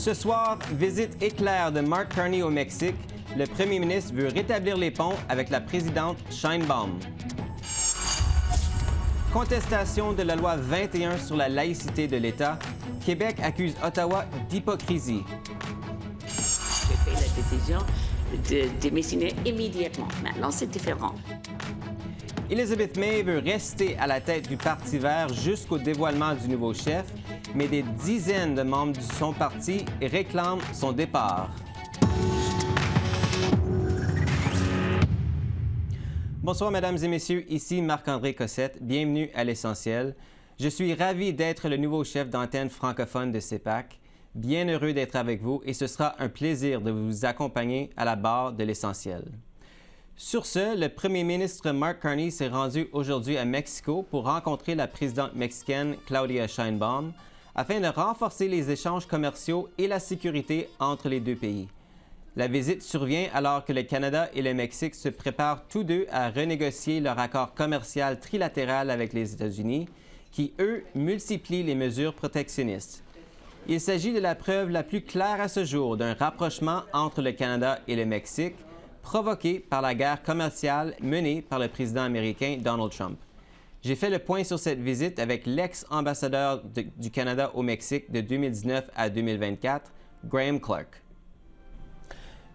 Ce soir, visite éclair de Mark Carney au Mexique. Le premier ministre veut rétablir les ponts avec la présidente Sheinbaum. Contestation de la loi 21 sur la laïcité de l'État. Québec accuse Ottawa d'hypocrisie. J'ai pris la décision de démissionner immédiatement. Maintenant, c'est différent. Elizabeth May veut rester à la tête du Parti vert jusqu'au dévoilement du nouveau chef, mais des dizaines de membres de son parti réclament son départ. Bonsoir, mesdames et messieurs, ici Marc-André Cossette. Bienvenue à l'Essentiel. Je suis ravi d'être le nouveau chef d'antenne francophone de CEPAC. Bien heureux d'être avec vous et ce sera un plaisir de vous accompagner à la barre de l'Essentiel. Sur ce, le premier ministre Mark Carney s'est rendu aujourd'hui à Mexico pour rencontrer la présidente mexicaine Claudia Sheinbaum afin de renforcer les échanges commerciaux et la sécurité entre les deux pays. La visite survient alors que le Canada et le Mexique se préparent tous deux à renégocier leur accord commercial trilatéral avec les États-Unis, qui, eux, multiplient les mesures protectionnistes. Il s'agit de la preuve la plus claire à ce jour d'un rapprochement entre le Canada et le Mexique, provoqué par la guerre commerciale menée par le président américain Donald Trump. J'ai fait le point sur cette visite avec l'ex-ambassadeur du Canada au Mexique de 2019 à 2024, Graham Clark.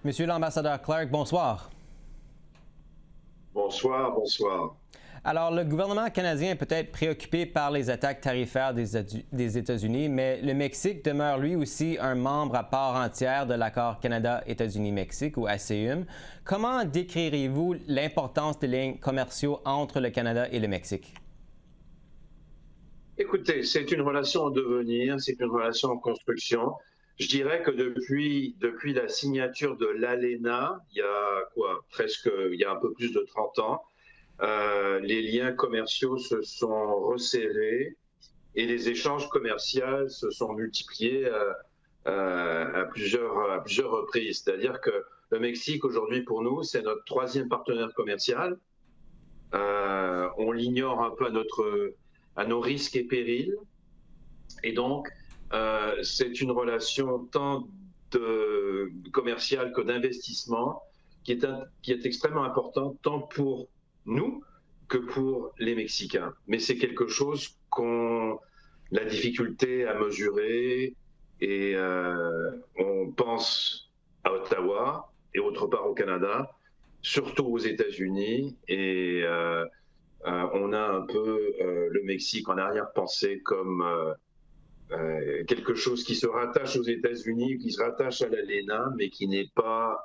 Monsieur l'ambassadeur Clark, bonsoir. Bonsoir, bonsoir. Alors, le gouvernement canadien est peut-être préoccupé par les attaques tarifaires des États-Unis, mais le Mexique demeure lui aussi un membre à part entière de l'accord Canada-États-Unis-Mexique, ou ACUM. Comment décrirez-vous l'importance des liens commerciaux entre le Canada et le Mexique? Écoutez, c'est une relation en devenir, c'est une relation en construction. Je dirais que depuis la signature de l'ALENA, il y a un peu plus de 30 ans, les liens commerciaux se sont resserrés et les échanges commerciaux se sont multipliés à plusieurs reprises. C'est-à-dire que le Mexique, aujourd'hui, pour nous, c'est notre troisième partenaire commercial. On l'ignore un peu à nos risques et périls. Et donc, c'est une relation tant commerciale que d'investissement qui est extrêmement importante, tant pour nous que pour les Mexicains. Mais c'est quelque chose la difficulté à mesurer et on pense à Ottawa et autre part au Canada, surtout aux États-Unis et on a un peu le Mexique en arrière-pensée comme quelque chose qui se rattache aux États-Unis, qui se rattache à l'ALENA, mais qui n'est pas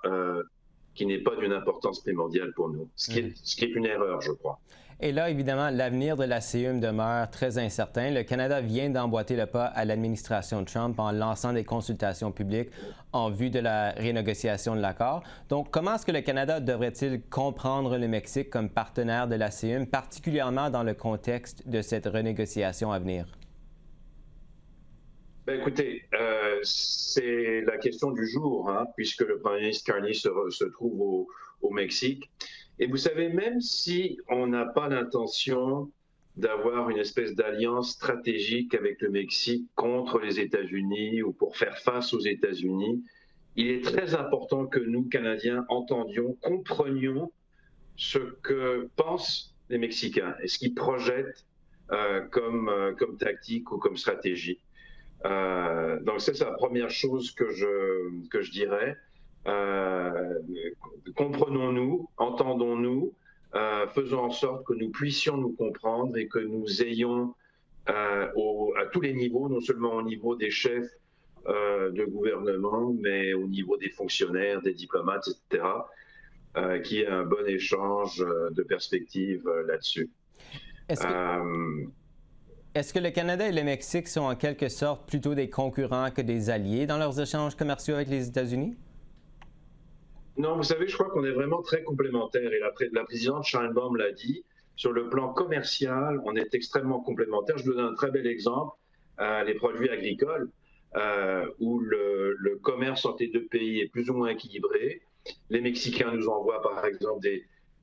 d'une importance primordiale pour nous, ce qui est une erreur, je crois. Et là, évidemment, l'avenir de l'ACUM demeure très incertain. Le Canada vient d'emboîter le pas à l'administration Trump en lançant des consultations publiques en vue de la renégociation de l'accord. Donc, comment est-ce que le Canada devrait-il comprendre le Mexique comme partenaire de l'ACUM, particulièrement dans le contexte de cette renégociation à venir? Ben écoutez, c'est la question du jour, puisque le premier ministre Carney se trouve au Mexique. Et vous savez, même si on n'a pas l'intention d'avoir une espèce d'alliance stratégique avec le Mexique contre les États-Unis ou pour faire face aux États-Unis, il est très important que nous, Canadiens, entendions, comprenions ce que pensent les Mexicains et ce qu'ils projettent comme tactique ou comme stratégie. Donc c'est la première chose que je dirais. Comprenons-nous, entendons-nous, faisons en sorte que nous puissions nous comprendre et que nous ayons à tous les niveaux, non seulement au niveau des chefs de gouvernement, mais au niveau des fonctionnaires, des diplomates, etc., qu'il y ait un bon échange de perspectives là-dessus. Est-ce que le Canada et le Mexique sont en quelque sorte plutôt des concurrents que des alliés dans leurs échanges commerciaux avec les États-Unis? Non, vous savez, je crois qu'on est vraiment très complémentaires et la présidente Sheinbaum l'a dit. Sur le plan commercial, on est extrêmement complémentaires. Je vous donne un très bel exemple, les produits agricoles, où le commerce entre les deux pays est plus ou moins équilibré. Les Mexicains nous envoient par exemple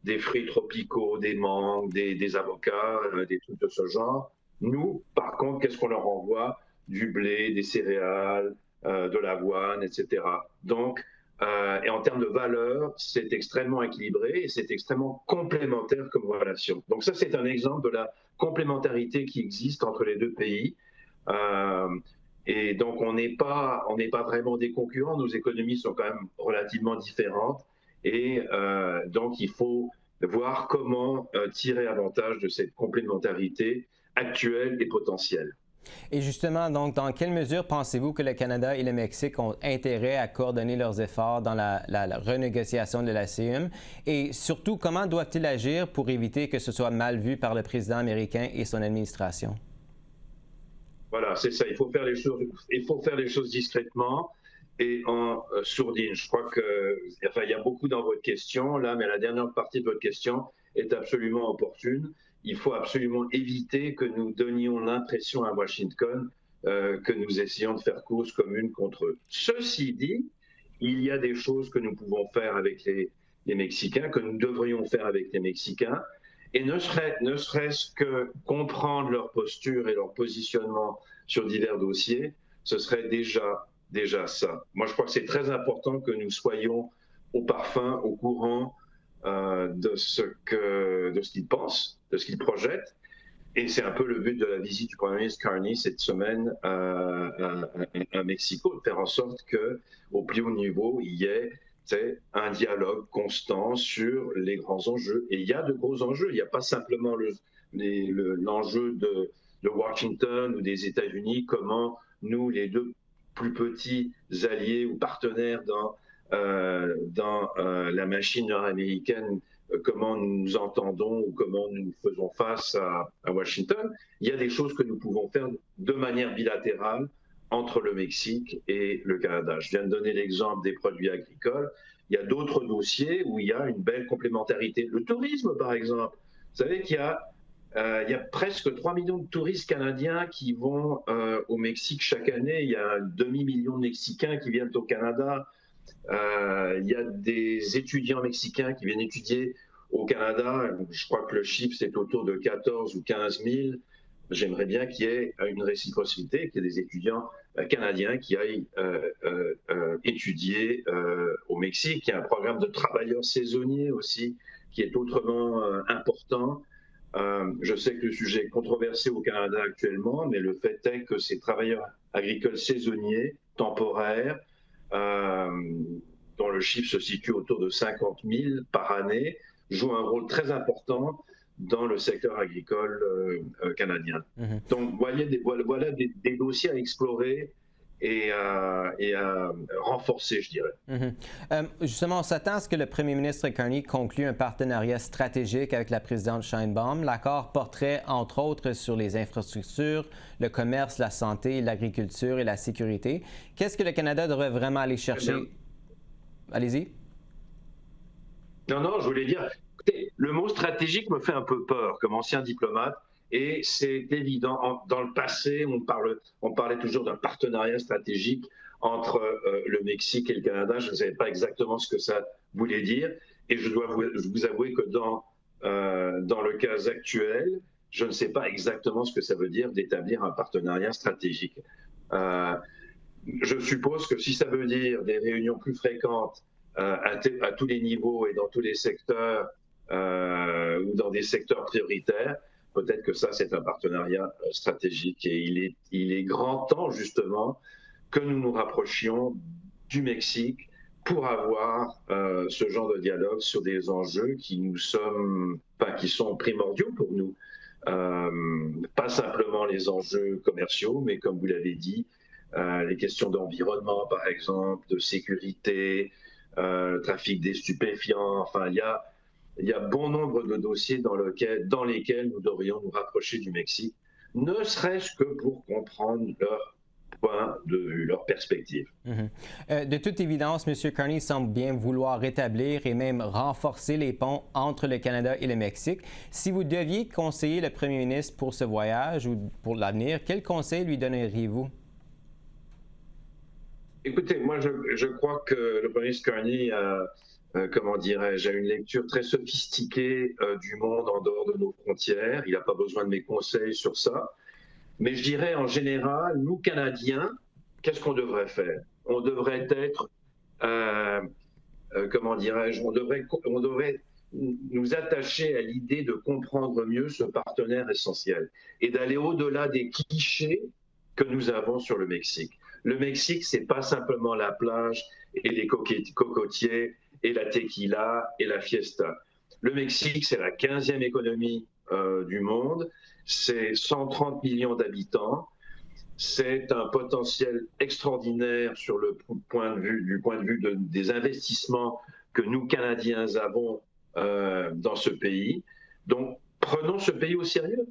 des fruits tropicaux, des mangues, des avocats, des trucs de ce genre. Nous, par contre, qu'est-ce qu'on leur envoie? Du blé, des céréales, de l'avoine, etc. Donc, et en termes de valeur, c'est extrêmement équilibré et c'est extrêmement complémentaire comme relation. Donc ça, c'est un exemple de la complémentarité qui existe entre les deux pays. Et donc, on n'est pas vraiment des concurrents. Nos économies sont quand même relativement différentes. Et donc, il faut voir comment tirer avantage de cette complémentarité actuelle et potentielle. Et justement, donc, dans quelle mesure pensez-vous que le Canada et le Mexique ont intérêt à coordonner leurs efforts dans la renégociation de la CIUM? Et surtout, comment doivent-ils agir pour éviter que ce soit mal vu par le président américain et son administration? Voilà, c'est ça. Il faut faire les choses discrètement et en sourdine. Je crois il y a beaucoup dans votre question là, mais la dernière partie de votre question est absolument opportune. Il faut absolument éviter que nous donnions l'impression à Washington que nous essayons de faire cause commune contre eux. Ceci dit, il y a des choses que nous pouvons faire avec les Mexicains, que nous devrions faire avec les Mexicains, et ne serait-ce que comprendre leur posture et leur positionnement sur divers dossiers, ce serait déjà ça. Moi, je crois que c'est très important que nous soyons au parfum, au courant de ce qu'ils pensent, de ce qu'ils projettent. Et c'est un peu le but de la visite du Premier ministre Carney cette semaine à Mexico, de faire en sorte qu'au plus haut niveau, il y ait un dialogue constant sur les grands enjeux. Et il y a de gros enjeux. Il n'y a pas simplement l'enjeu de Washington ou des États-Unis, comment nous, les deux plus petits alliés ou partenaires dans la machine nord-américaine, comment nous nous entendons ou comment nous faisons face à Washington. Il y a des choses que nous pouvons faire de manière bilatérale entre le Mexique et le Canada. Je viens de donner l'exemple des produits agricoles. Il y a d'autres dossiers où il y a une belle complémentarité. Le tourisme, par exemple. Vous savez qu'il y a presque 3 millions de touristes canadiens qui vont au Mexique chaque année. Il y a un demi-million de Mexicains qui viennent au Canada. Il y a des étudiants mexicains qui viennent étudier au Canada. Je crois que le chiffre, c'est autour de 14 ou 15 000. J'aimerais bien qu'il y ait une réciprocité, qu'il y ait des étudiants canadiens qui aillent étudier au Mexique. Il y a un programme de travailleurs saisonniers aussi qui est autrement important. Je sais que le sujet est controversé au Canada actuellement, mais le fait est que ces travailleurs agricoles saisonniers, temporaires, dont le chiffre se situe autour de 50 000 par année, jouent un rôle très important dans le secteur agricole canadien. Mm-hmm. Donc voilà des dossiers à explorer et à renforcer, je dirais. Mm-hmm. Justement, on s'attend à ce que le premier ministre Carney conclue un partenariat stratégique avec la présidente Sheinbaum. L'accord porterait, entre autres, sur les infrastructures, le commerce, la santé, l'agriculture et la sécurité. Qu'est-ce que le Canada devrait vraiment aller chercher? Allez-y. Non, je voulais dire, écoutez, le mot stratégique me fait un peu peur comme ancien diplomate. Et c'est évident, dans le passé, on parlait toujours d'un partenariat stratégique entre le Mexique et le Canada. Je ne savais pas exactement ce que ça voulait dire. Et je dois vous avouer que dans le cas actuel, je ne sais pas exactement ce que ça veut dire d'établir un partenariat stratégique. Je suppose que si ça veut dire des réunions plus fréquentes à tous les niveaux et dans tous les secteurs ou dans des secteurs prioritaires, peut-être que ça, c'est un partenariat stratégique. Et il est grand temps, justement, que nous nous rapprochions du Mexique pour avoir ce genre de dialogue sur des enjeux qui sont primordiaux pour nous. Pas simplement les enjeux commerciaux, mais comme vous l'avez dit, les questions d'environnement, par exemple, de sécurité, trafic des stupéfiants. Enfin, il y a bon nombre de dossiers dans lesquels nous devrions nous rapprocher du Mexique, ne serait-ce que pour comprendre leur point de vue, leur perspective. Mm-hmm. De toute évidence, M. Carney semble bien vouloir rétablir et même renforcer les ponts entre le Canada et le Mexique. Si vous deviez conseiller le premier ministre pour ce voyage ou pour l'avenir, quel conseil lui donneriez-vous? Écoutez, moi, je crois que le premier ministre Carney comment dirais-je, a une lecture très sophistiquée du monde en dehors de nos frontières. Il n'a pas besoin de mes conseils sur ça. Mais je dirais en général, nous, Canadiens, qu'est-ce qu'on devrait faire? On devrait être, comment dirais-je, on devrait nous attacher à l'idée de comprendre mieux ce partenaire essentiel et d'aller au-delà des clichés que nous avons sur le Mexique. Le Mexique, c'est pas simplement la plage et les cocotiers et la tequila et la fiesta. Le Mexique, c'est la 15e économie du monde, c'est 130 millions d'habitants, c'est un potentiel extraordinaire sur le point de vue des investissements que nous, Canadiens, avons dans ce pays. Donc, prenons ce pays au sérieux,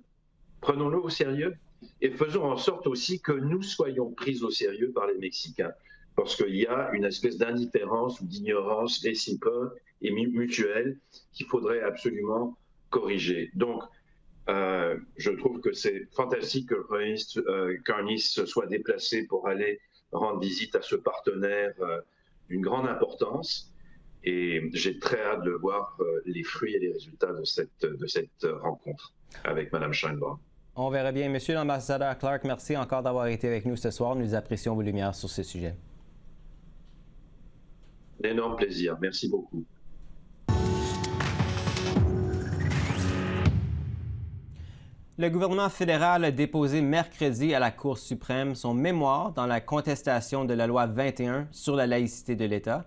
prenons-le au sérieux et faisons en sorte aussi que nous soyons pris au sérieux par les Mexicains, parce qu'il y a une espèce d'indifférence ou d'ignorance réciproque et mutuelle qu'il faudrait absolument corriger. Donc, je trouve que c'est fantastique que le Premier ministre Carney se soit déplacé pour aller rendre visite à ce partenaire d'une grande importance. Et j'ai très hâte de voir les fruits et les résultats de cette rencontre avec Mme Sheinbaum. On verra bien. Monsieur l'ambassadeur Clark, merci encore d'avoir été avec nous ce soir. Nous apprécions vos lumières sur ce sujet. Un énorme plaisir. Merci beaucoup. Le gouvernement fédéral a déposé mercredi à la Cour suprême son mémoire dans la contestation de la loi 21 sur la laïcité de l'État.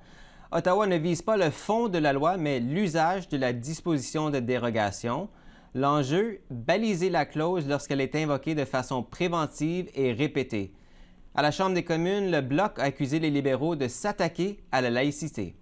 Ottawa ne vise pas le fond de la loi, mais l'usage de la disposition de dérogation. L'enjeu, baliser la clause lorsqu'elle est invoquée de façon préventive et répétée. À la Chambre des communes, le Bloc a accusé les libéraux de s'attaquer à la laïcité.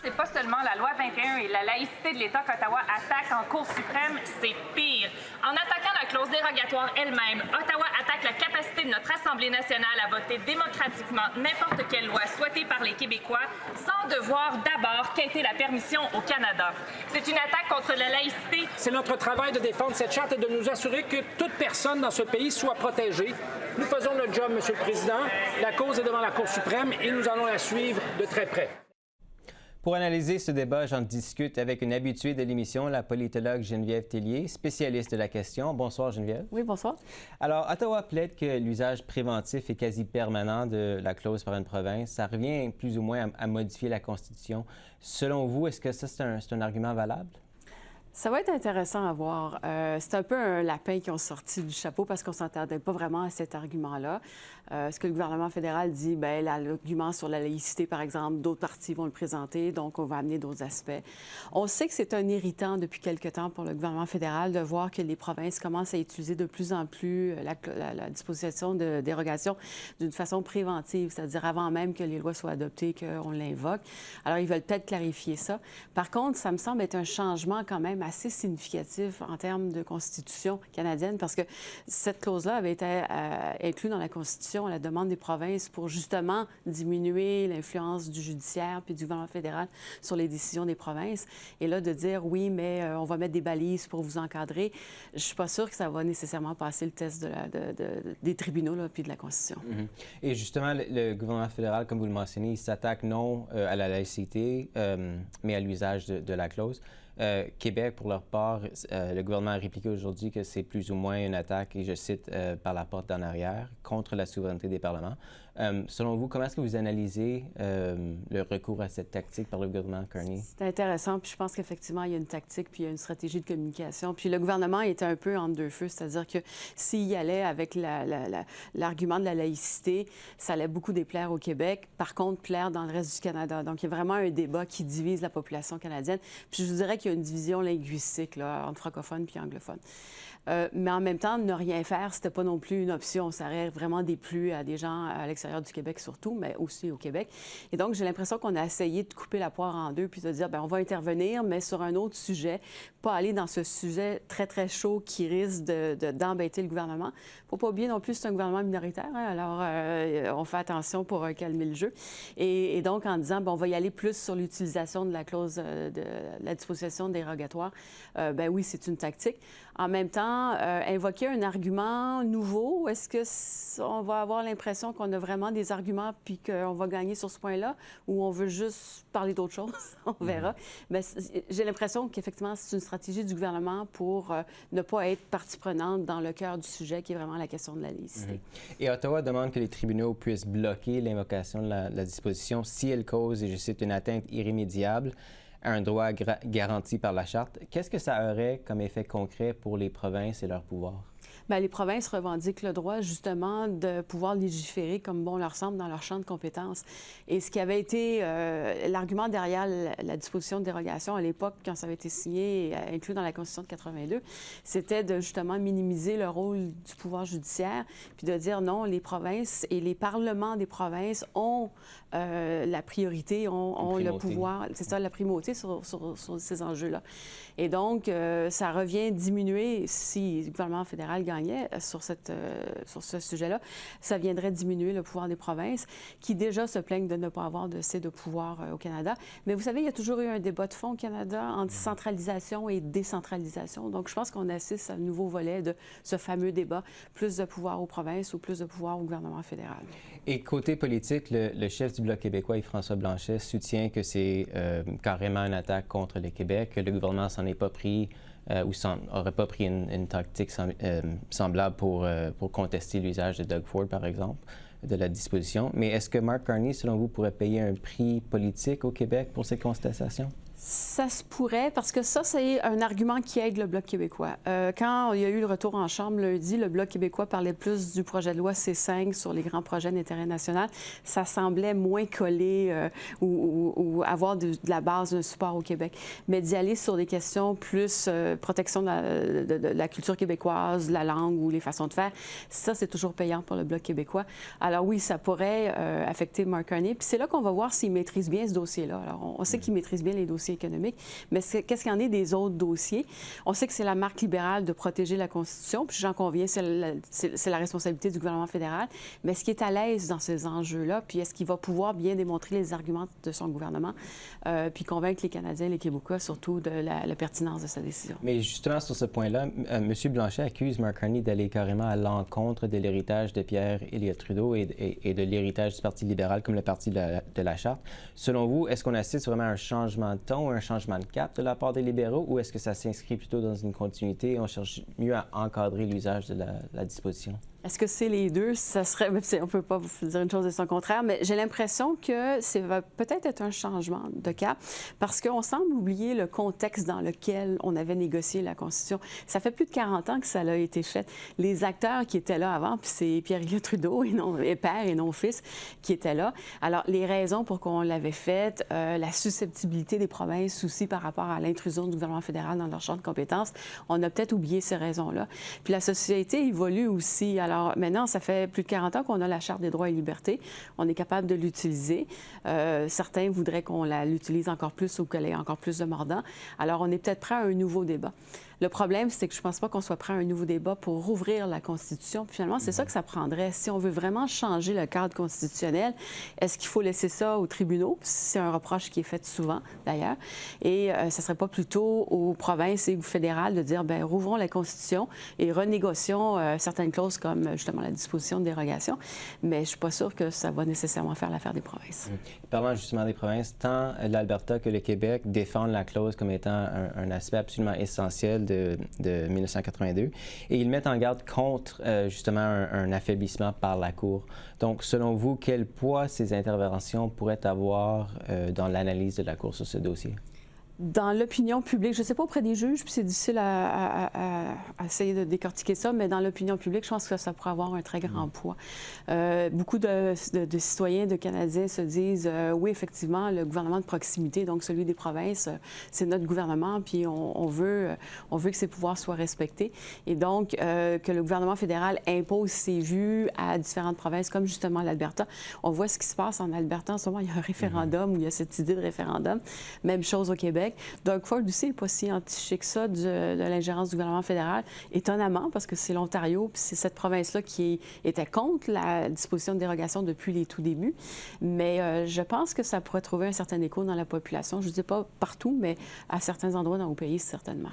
C'est pas seulement la loi 21 et la laïcité de l'État qu'Ottawa attaque en Cour suprême, c'est pire. En attaquant la clause dérogatoire elle-même, Ottawa attaque la capacité de notre Assemblée nationale à voter démocratiquement n'importe quelle loi souhaitée par les Québécois sans devoir d'abord quêter la permission au Canada. C'est une attaque contre la laïcité. C'est notre travail de défendre cette charte et de nous assurer que toute personne dans ce pays soit protégée. Nous faisons notre job, Monsieur le Président. La cause est devant la Cour suprême et nous allons la suivre de très près. Pour analyser ce débat, j'en discute avec une habituée de l'émission, la politologue Geneviève Tellier, spécialiste de la question. Bonsoir, Geneviève. Oui, bonsoir. Alors, Ottawa plaide que l'usage préventif et quasi permanent de la clause par une province, ça revient plus ou moins à modifier la Constitution. Selon vous, est-ce que ça, c'est un argument valable? Ça va être intéressant à voir. C'est un peu un lapin qui ont sorti du chapeau parce qu'on ne s'attendait pas vraiment à cet argument-là. Ce que le gouvernement fédéral dit, bien, l'argument sur la laïcité, par exemple, d'autres partis vont le présenter, donc on va amener d'autres aspects. On sait que c'est un irritant depuis quelque temps pour le gouvernement fédéral de voir que les provinces commencent à utiliser de plus en plus la disposition de dérogation d'une façon préventive, c'est-à-dire avant même que les lois soient adoptées, qu'on l'invoque. Alors, ils veulent peut-être clarifier ça. Par contre, ça me semble être un changement quand même assez significatif en termes de Constitution canadienne, parce que cette clause-là avait été inclue dans la Constitution à la demande des provinces pour justement diminuer l'influence du judiciaire puis du gouvernement fédéral sur les décisions des provinces. Et là, de dire, oui, mais on va mettre des balises pour vous encadrer, je ne suis pas sûre que ça va nécessairement passer le test des tribunaux là, puis de la Constitution. Mm-hmm. Et justement, le gouvernement fédéral, comme vous le mentionnez, il s'attaque non à la laïcité, mais à l'usage de la clause. Québec, pour leur part, le gouvernement a répliqué aujourd'hui que c'est plus ou moins une attaque, et je cite, par la porte d'en arrière, contre la souveraineté des parlements. Selon vous, comment est-ce que vous analysez le recours à cette tactique par le gouvernement Carney? C'est intéressant, puis je pense qu'effectivement, il y a une tactique, puis il y a une stratégie de communication. Puis le gouvernement était un peu entre deux feux, c'est-à-dire que s'il y allait avec l'argument de la laïcité, ça allait beaucoup déplaire au Québec, par contre, plaire dans le reste du Canada. Donc, il y a vraiment un débat qui divise la population canadienne. Puis je vous dirais qu'il y a une division linguistique là, entre francophones puis anglophones. Mais en même temps, ne rien faire, c'était pas non plus une option. Ça aurait vraiment déplu à des gens à l'extérieur du Québec surtout, mais aussi au Québec. Et donc, j'ai l'impression qu'on a essayé de couper la poire en deux puis de dire, bien, on va intervenir, mais sur un autre sujet, pas aller dans ce sujet très, très chaud qui risque d'embêter le gouvernement. Faut pas oublier non plus, c'est un gouvernement minoritaire, hein, alors on fait attention pour calmer le jeu. Et donc, en disant, on va y aller plus sur l'utilisation de la clause de la disposition dérogatoire, ben oui, c'est une tactique. En même temps, invoquer un argument nouveau, est-ce qu'on va avoir l'impression qu'on a vraiment des arguments puis qu'on va gagner sur ce point-là, ou on veut juste parler d'autre chose? On verra. Mais j'ai l'impression qu'effectivement, c'est une stratégie du gouvernement pour ne pas être partie prenante dans le cœur du sujet, qui est vraiment la question de la laïcité. Et Ottawa demande que les tribunaux puissent bloquer l'invocation de la disposition si elle cause, et je cite, une atteinte irrémédiable à un droit garanti par la Charte. Qu'est-ce que ça aurait comme effet concret pour les provinces et leurs pouvoirs? Bien, les provinces revendiquent le droit, justement, de pouvoir légiférer comme bon leur semble dans leur champ de compétences. Et ce qui avait été l'argument derrière la disposition de dérogation à l'époque, quand ça avait été signé et inclus dans la Constitution de 82, c'était de, justement, minimiser le rôle du pouvoir judiciaire, puis de dire non, les provinces et les parlements des provinces ont la priorité, ont le pouvoir, c'est ça, la primauté sur ces enjeux-là. Et donc, ça revient diminuer, si le gouvernement fédéral gagnait sur ce sujet-là, ça viendrait diminuer le pouvoir des provinces, qui déjà se plaignent de ne pas avoir de pouvoir au Canada. Mais vous savez, il y a toujours eu un débat de fond au Canada entre centralisation et décentralisation. Donc, je pense qu'on assiste à un nouveau volet de ce fameux débat, plus de pouvoir aux provinces ou plus de pouvoir au gouvernement fédéral. Et côté politique, le chef du Bloc québécois, Yves-François Blanchet, soutient que c'est carrément une attaque contre le Québec, que le gouvernement s'en est pas pris ou n'aurait pas pris une tactique semblable pour contester l'usage de Doug Ford, par exemple, de la disposition. Mais est-ce que Mark Carney, selon vous, pourrait payer un prix politique au Québec pour ces contestations? Ça se pourrait, parce que ça, c'est un argument qui aide le Bloc québécois. Quand il y a eu le retour en Chambre lundi, le Bloc québécois parlait plus du projet de loi C5 sur les grands projets d'intérêt national. Ça semblait moins collé ou avoir de la base d'un support au Québec. Mais d'y aller sur des questions plus protection de la culture québécoise, la langue ou les façons de faire, ça, c'est toujours payant pour le Bloc québécois. Alors oui, ça pourrait affecter Mark Carney. Puis c'est là qu'on va voir s'il maîtrise bien ce dossier-là. Alors, on sait qu'il maîtrise bien les dossiers économique. Mais qu'est-ce qu'il y en est des autres dossiers? On sait que c'est la marque libérale de protéger la Constitution, puis j'en conviens, c'est la responsabilité du gouvernement fédéral. Mais est-ce qu'il est à l'aise dans ces enjeux-là? Puis est-ce qu'il va pouvoir bien démontrer les arguments de son gouvernement, puis convaincre les Canadiens, les Québécois, surtout de la pertinence de sa décision? Mais justement, sur ce point-là, M. Blanchet accuse Mark Carney d'aller carrément à l'encontre de l'héritage de Pierre Elliott Trudeau et de l'héritage du Parti libéral comme le parti de la Charte. Selon vous, est-ce qu'on assiste vraiment à un changement de ton, un changement de cap de la part des libéraux, ou est-ce que ça s'inscrit plutôt dans une continuité et on cherche mieux à encadrer l'usage de la disposition? Est-ce que c'est les deux? Ça serait, on ne peut pas vous dire une chose et son contraire, mais j'ai l'impression que ça va peut-être être un changement de cap parce qu'on semble oublier le contexte dans lequel on avait négocié la Constitution. Ça fait plus de 40 ans que ça a été fait. Les acteurs qui étaient là avant, puis c'est Pierre Elliott Trudeau et père et non fils qui étaient là. Alors, les raisons pour qu'on l'avait fait, la susceptibilité des provinces aussi par rapport à l'intrusion du gouvernement fédéral dans leur champ de compétences, on a peut-être oublié ces raisons-là. Puis la société évolue aussi. Alors, maintenant, ça fait plus de 40 ans qu'on a la Charte des droits et libertés. On est capable de l'utiliser. Certains voudraient qu'on l'utilise encore plus ou qu'elle ait encore plus de mordant. Alors, on est peut-être prêt à un nouveau débat. Le problème, c'est que je ne pense pas qu'on soit prêt à un nouveau débat pour rouvrir la Constitution. Puis finalement, c'est ça que ça prendrait. Si on veut vraiment changer le cadre constitutionnel, est-ce qu'il faut laisser ça aux tribunaux? C'est un reproche qui est fait souvent, d'ailleurs. Et ce ne serait pas plutôt aux provinces et aux fédérales de dire, bien, rouvrons la Constitution et renégocions certaines clauses comme, justement, la disposition de dérogation. Mais je ne suis pas sûre que ça va nécessairement faire l'affaire des provinces. Parlant justement des provinces, tant l'Alberta que le Québec défendent la clause comme étant un aspect absolument essentiel de 1982 et ils mettent en garde contre justement un affaiblissement par la Cour. Donc, selon vous, quel poids ces interventions pourraient avoir dans l'analyse de la Cour sur ce dossier? Dans l'opinion publique, je ne sais pas auprès des juges, puis c'est difficile à essayer de décortiquer ça, mais dans l'opinion publique, je pense que ça pourrait avoir un très grand poids. Beaucoup de citoyens, de Canadiens se disent oui, effectivement, le gouvernement de proximité, donc celui des provinces, c'est notre gouvernement, puis on veut que ses pouvoirs soient respectés. Et donc, que le gouvernement fédéral impose ses vues à différentes provinces, comme justement l'Alberta. On voit ce qui se passe en Alberta en ce moment. Il y a un référendum où il y a cette idée de référendum. Même chose au Québec. Québec. Doug Ford aussi n'est pas si anti-chic que ça de l'ingérence du gouvernement fédéral, étonnamment, parce que c'est l'Ontario, puis c'est cette province-là qui était contre la disposition de dérogation depuis les tout débuts. Mais je pense que ça pourrait trouver un certain écho dans la population. Je ne dis pas partout, mais à certains endroits dans le pays, certainement.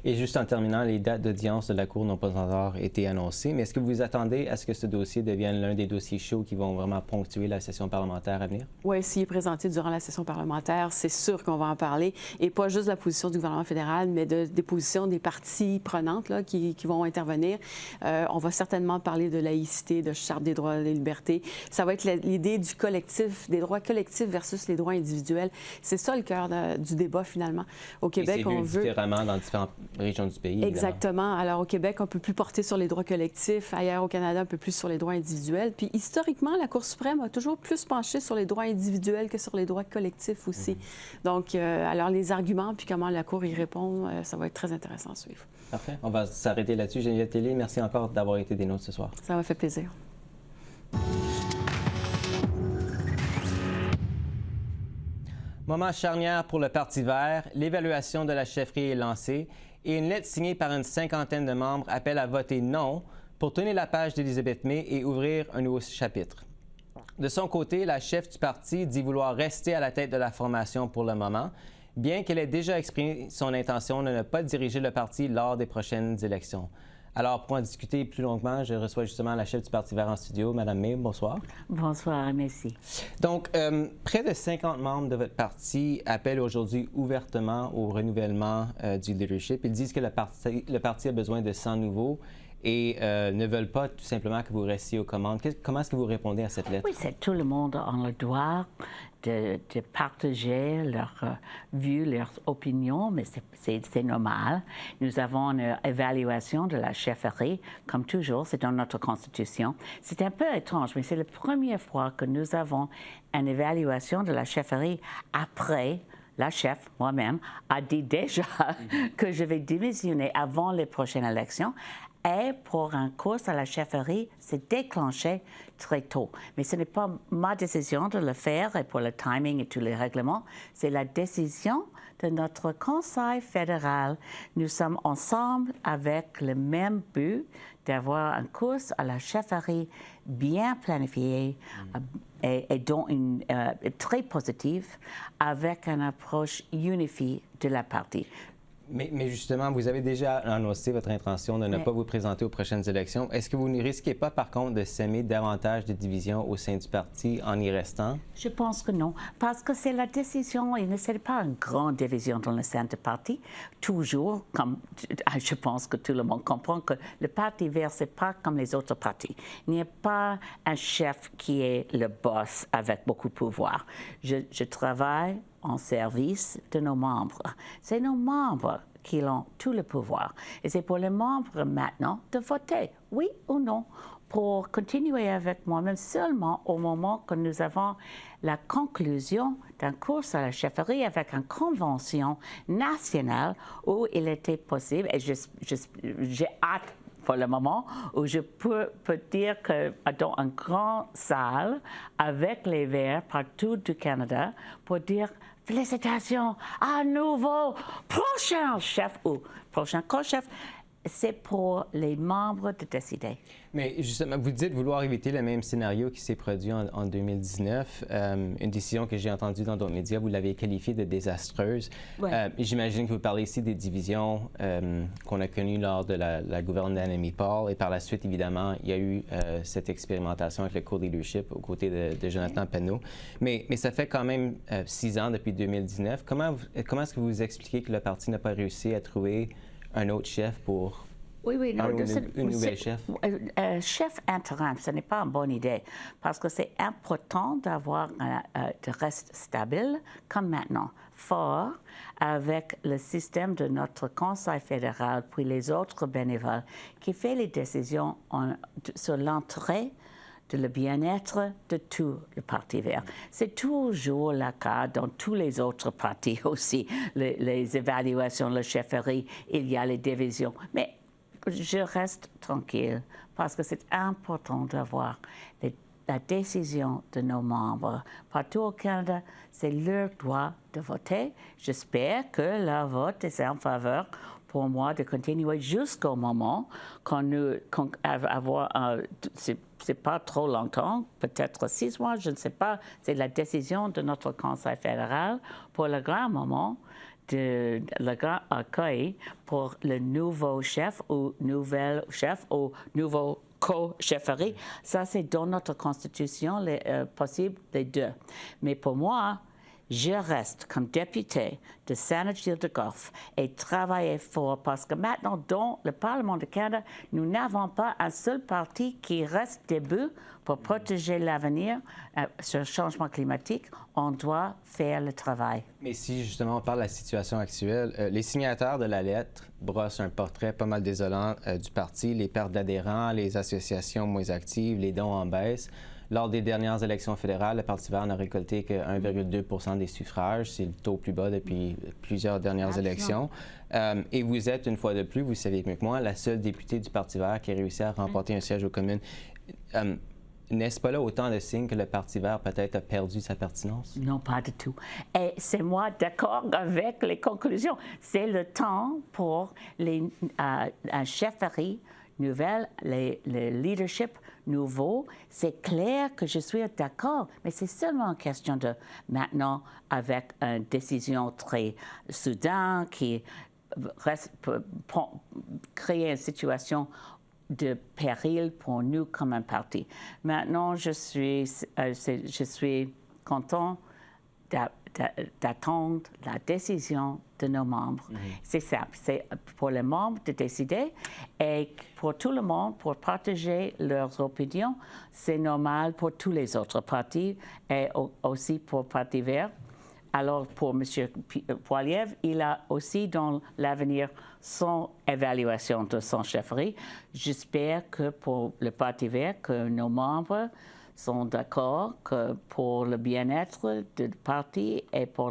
Et juste en terminant, les dates d'audience de la Cour n'ont pas encore été annoncées, mais est-ce que vous attendez à ce que ce dossier devienne l'un des dossiers chauds qui vont vraiment ponctuer la session parlementaire à venir? Oui, s'il est présenté durant la session parlementaire, c'est sûr qu'on va en parler, et pas juste de la position du gouvernement fédéral, mais des positions des parties prenantes là, qui vont intervenir. On va certainement parler de laïcité, de charte des droits et des libertés. Ça va être l'idée du collectif, des droits collectifs versus les droits individuels. C'est ça le cœur du débat, finalement. Au Québec, on veut... différemment dans différentes régions du pays. Exactement. Évidemment. Alors, au Québec, on ne peut plus porter sur les droits collectifs. Ailleurs, au Canada, un peu plus sur les droits individuels. Puis, historiquement, la Cour suprême a toujours plus penché sur les droits individuels que sur les droits collectifs aussi. Donc, alors, les arguments, puis comment la Cour y répond, ça va être très intéressant à suivre. Parfait. On va s'arrêter là-dessus. Geneviève Tellier, merci encore d'avoir été des nôtres ce soir. Ça m'a fait plaisir. Moment charnière pour le Parti vert, l'évaluation de la chefferie est lancée et une lettre signée par une cinquantaine de membres appelle à voter non pour tourner la page d'Élisabeth May et ouvrir un nouveau chapitre. De son côté, la chef du parti dit vouloir rester à la tête de la formation pour le moment, bien qu'elle ait déjà exprimé son intention de ne pas diriger le parti lors des prochaines élections. Alors, pour en discuter plus longuement, je reçois justement la chef du Parti vert en studio, Mme May. Bonsoir. Bonsoir, merci. Donc, près de 50 membres de votre parti appellent aujourd'hui ouvertement au renouvellement du leadership. Ils disent que le parti a besoin de 100 nouveaux et ne veulent pas tout simplement que vous restiez aux commandes. Comment est-ce que vous répondez à cette lettre? Oui, c'est tout le monde a le droit de partager leur vue, leur opinion, mais c'est normal. Nous avons une évaluation de la chefferie, comme toujours, c'est dans notre Constitution. C'est un peu étrange, mais c'est la première fois que nous avons une évaluation de la chefferie après la chef, moi-même, a dit déjà que je vais démissionner avant les prochaines élections. Et pour un cours à la chefferie, c'est déclenché très tôt. Mais ce n'est pas ma décision de le faire et pour le timing et tous les règlements. C'est la décision de notre Conseil fédéral. Nous sommes ensemble avec le même but d'avoir un cours à la chefferie bien planifié et dont très positive avec une approche unifiée de la partie. Mais justement, vous avez déjà annoncé votre intention de ne pas vous présenter aux prochaines élections. Est-ce que vous ne risquez pas, par contre, de s'aimer davantage de divisions au sein du parti en y restant? Je pense que non, parce que c'est la décision, il ne s'agit pas une grande division dans le sein du parti. Toujours, comme je pense que tout le monde comprend que le Parti vert, ce n'est pas comme les autres partis. Il n'y a pas un chef qui est le boss avec beaucoup de pouvoir. Je travaille en service de nos membres. C'est nos membres qui ont tout le pouvoir. Et c'est pour les membres maintenant de voter, oui ou non, pour continuer avec moi-même seulement au moment que nous avons la conclusion d'un cours à la chefferie avec une convention nationale où il était possible, et j'ai hâte pour le moment, où je peux dire que dans une grande salle avec les Verts partout du Canada pour dire félicitations à nouveau prochain chef ou prochain co-chef. C'est pour les membres de décider. Mais justement, vous dites vouloir éviter le même scénario qui s'est produit en 2019. Une décision que j'ai entendue dans d'autres médias, vous l'avez qualifiée de désastreuse. Ouais. J'imagine que vous parlez ici des divisions qu'on a connues lors de la gouvernement d'Annemie Paul. Et par la suite, évidemment, il y a eu cette expérimentation avec le co-leadership aux côtés de Jonathan Penneau. Mais ça fait quand même 6 ans depuis 2019. Comment est-ce que vous expliquez que le parti n'a pas réussi à trouver un autre chef pour une nouvelle chef? Chef intérim, ce n'est pas une bonne idée parce que c'est important d'avoir de reste stable comme maintenant, fort avec le système de notre Conseil fédéral puis les autres bénévoles qui fait les décisions sur l'entrée de le bien-être de tout le Parti vert. C'est toujours le cas dans tous les autres partis aussi. Les évaluations, la chefferie, il y a les divisions. Mais je reste tranquille parce que c'est important d'avoir la décision de nos membres. Partout au Canada, c'est leur droit de voter. J'espère que le vote est en faveur pour moi de continuer jusqu'au moment c'est pas trop longtemps, peut-être 6 mois, je ne sais pas. C'est la décision de notre Conseil fédéral pour le grand moment, le grand accueil pour le nouveau chef ou nouvel chef ou nouveau co-chefferie. Ça, c'est dans notre Constitution possible, les deux. Mais pour moi, je reste comme député de Saanich-Gilles-de-Golf et travailler fort parce que maintenant, dans le Parlement du Canada, nous n'avons pas un seul parti qui reste debout pour protéger l'avenir sur le changement climatique. On doit faire le travail. Mais si justement on parle de la situation actuelle, les signataires de la lettre brossent un portrait pas mal désolant du parti, les pertes d'adhérents, les associations moins actives, les dons en baisse. Lors des dernières élections fédérales, le Parti vert n'a récolté que 1,2 des suffrages. C'est le taux plus bas depuis plusieurs dernières élections. Et vous êtes, une fois de plus, vous savez mieux que moi, la seule députée du Parti vert qui a réussi à remporter un siège aux communes. N'est-ce pas là autant de signes que le Parti vert peut-être a perdu sa pertinence? Non, pas du tout. Et c'est moi d'accord avec les conclusions. C'est le temps pour un chefferie nouvelle, le leadership nouveau. C'est clair que je suis d'accord, mais c'est seulement une question de maintenant, avec une décision très soudaine qui créer une situation de péril pour nous comme un parti. Maintenant, je suis content d'attendre la décision de nos membres. C'est simple, c'est pour les membres de décider et pour tout le monde, pour partager leurs opinions. C'est normal pour tous les autres partis et aussi pour le Parti vert. Alors, pour M. Poilievre, il a aussi dans l'avenir son évaluation de son chefferie. J'espère que pour le Parti vert, que nos membres sont d'accord que pour le bien-être du parti et pour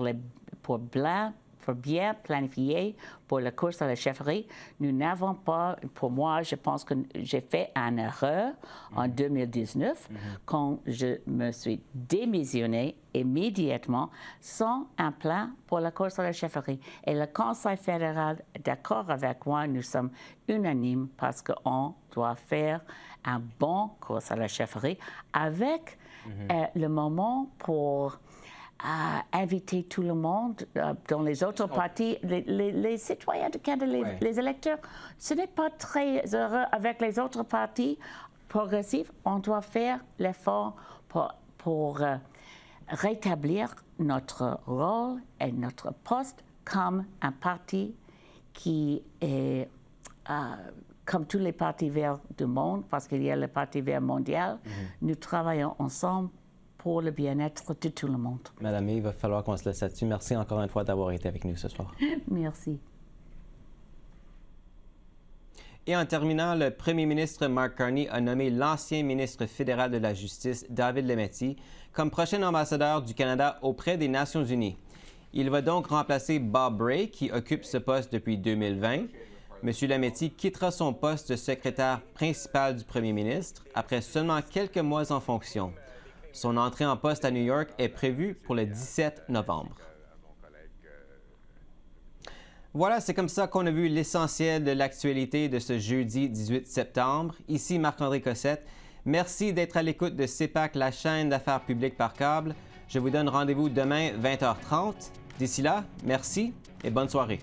bien planifier pour la course à la chefferie, nous n'avons pas, pour moi, je pense que j'ai fait une erreur en 2019 quand je me suis démissionnée immédiatement sans un plan pour la course à la chefferie. Et le Conseil fédéral est d'accord avec moi, nous sommes unanimes parce qu'on doit faire un bon course à la chefferie avec le moment pour inviter tout le monde dans les autres partis, les citoyens du Canada, les électeurs. Ce n'est pas très heureux avec les autres partis progressifs. On doit faire l'effort pour rétablir notre rôle et notre poste comme un parti qui est comme tous les partis verts du monde, parce qu'il y a le Parti vert mondial. Nous travaillons ensemble pour le bien-être de tout le monde. Madame, il va falloir qu'on se laisse là-dessus. Merci encore une fois d'avoir été avec nous ce soir. Merci. Et en terminant, le premier ministre Mark Carney a nommé l'ancien ministre fédéral de la Justice, David Lametti, comme prochain ambassadeur du Canada auprès des Nations unies. Il va donc remplacer Bob Rae, qui occupe ce poste depuis 2020. M. Lametti quittera son poste de secrétaire principal du premier ministre après seulement quelques mois en fonction. Son entrée en poste à New York est prévue pour le 17 novembre. Voilà, c'est comme ça qu'on a vu l'essentiel de l'actualité de ce jeudi 18 septembre. Ici Marc-André Cossette. Merci d'être à l'écoute de CEPAC, la chaîne d'affaires publiques par câble. Je vous donne rendez-vous demain 20h30. D'ici là, merci et bonne soirée.